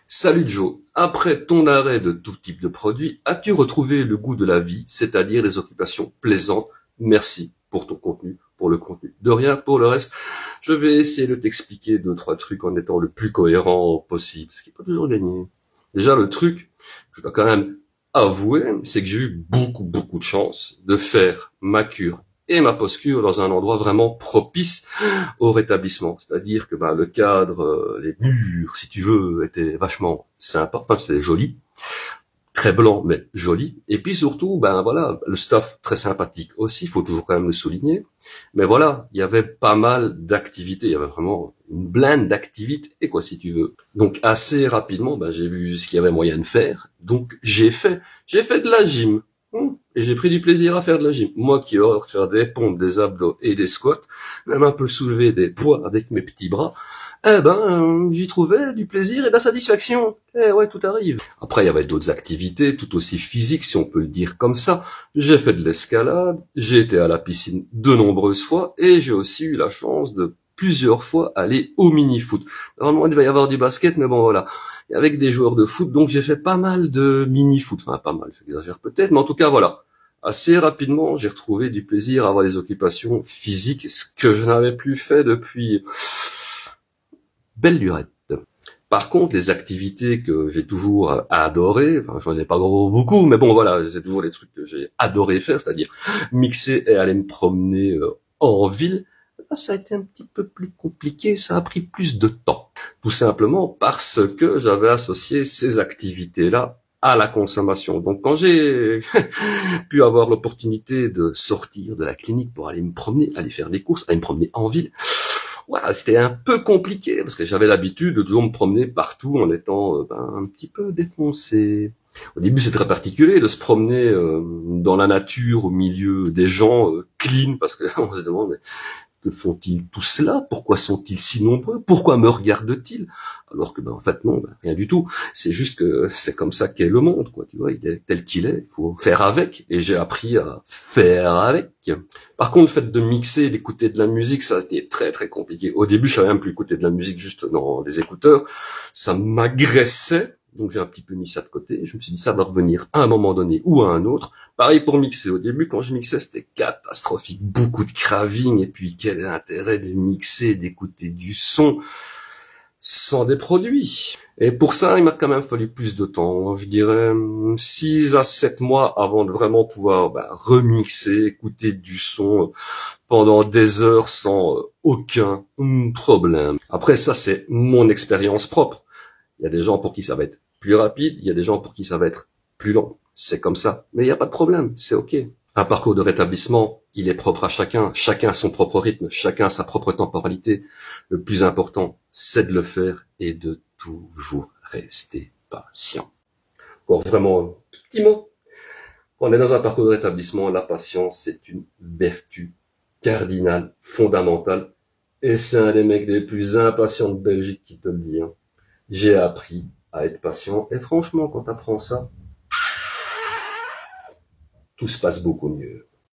Salut Joe, après ton arrêt de tout type de produit, as-tu retrouvé le goût de la vie, c'est-à-dire les occupations plaisantes? Merci pour ton contenu, pour le contenu. De rien, pour le reste, je vais essayer de t'expliquer deux, trois trucs en étant le plus cohérent possible, ce qui n'est pas toujours gagné. Déjà, le truc, que je dois quand même avouer, c'est que j'ai eu beaucoup de chance de faire ma cure et ma posture dans un endroit vraiment propice au rétablissement. C'est-à-dire que le cadre, les murs, si tu veux, étaient vachement sympas. Enfin, c'était joli, très blanc, mais joli. Et puis surtout, voilà, le staff très sympathique aussi, il faut toujours quand même le souligner. Mais voilà, il y avait pas mal d'activités. Il y avait vraiment une blinde d'activités, quoi, si tu veux. Donc assez rapidement, j'ai vu ce qu'il y avait moyen de faire. Donc j'ai fait de la gym. Et j'ai pris du plaisir à faire de la gym. Moi qui ai horreur de faire des pompes, des abdos et des squats, même un peu soulever des poids avec mes petits bras, j'y trouvais du plaisir et de la satisfaction. Ouais, tout arrive. Après, il y avait d'autres activités, tout aussi physiques, si on peut le dire comme ça. J'ai fait de l'escalade, j'ai été à la piscine de nombreuses fois, et j'ai aussi eu la chance de plusieurs fois aller au mini-foot. Normalement, il devait y avoir du basket, mais bon, voilà. Avec des joueurs de foot, donc j'ai fait pas mal de mini-foot. Enfin, pas mal, j'exagère peut-être, mais en tout cas, voilà. Assez rapidement, j'ai retrouvé du plaisir à avoir des occupations physiques, ce que je n'avais plus fait depuis belle lurette. Par contre, les activités que j'ai toujours adoré, enfin j'en ai pas beaucoup, mais bon voilà, c'est toujours les trucs que j'ai adoré faire, c'est-à-dire mixer et aller me promener en ville. Là, ça a été un petit peu plus compliqué, ça a pris plus de temps. Tout simplement parce que j'avais associé ces activités-là à la consommation. Donc quand j'ai pu avoir l'opportunité de sortir de la clinique pour aller me promener, aller faire des courses, aller me promener en ville, voilà, c'était un peu compliqué parce que j'avais l'habitude de toujours me promener partout en étant un petit peu défoncé. Au début, c'est très particulier de se promener dans la nature, au milieu des gens clean, parce que on se demande mais que font-ils tous là? Pourquoi sont-ils si nombreux? Pourquoi me regardent-ils? Alors que en fait non, rien du tout. C'est juste que c'est comme ça qu'est le monde, quoi. Tu vois, il est tel qu'il est. Il faut faire avec. Et j'ai appris à faire avec. Par contre, le fait de mixer, d'écouter de la musique, ça a été très compliqué. Au début, je savais même plus écouter de la musique juste dans des écouteurs. Ça m'agressait. Donc j'ai un petit peu mis ça de côté. Je me suis dit ça va revenir à un moment donné ou à un autre. Pareil pour mixer. Au début, quand je mixais, c'était catastrophique. Beaucoup de craving. Et puis, quel est l'intérêt de mixer, d'écouter du son sans des produits? Et pour ça, il m'a quand même fallu plus de temps. Je dirais 6 à 7 mois avant de vraiment pouvoir remixer, écouter du son pendant des heures sans aucun problème. Après, ça, c'est mon expérience propre. Il y a des gens pour qui ça va être plus rapide, il y a des gens pour qui ça va être plus long. C'est comme ça. Mais il n'y a pas de problème, c'est ok. Un parcours de rétablissement, il est propre à chacun. Chacun a son propre rythme, chacun a sa propre temporalité. Le plus important, c'est de le faire et de toujours rester patient. Encore vraiment un petit mot. Quand on est dans un parcours de rétablissement, la patience, c'est une vertu cardinale, fondamentale. Et c'est un des mecs les plus impatients de Belgique qui te le dit. J'ai appris à être patient. Et franchement, quand tu apprends ça, tout se passe beaucoup mieux.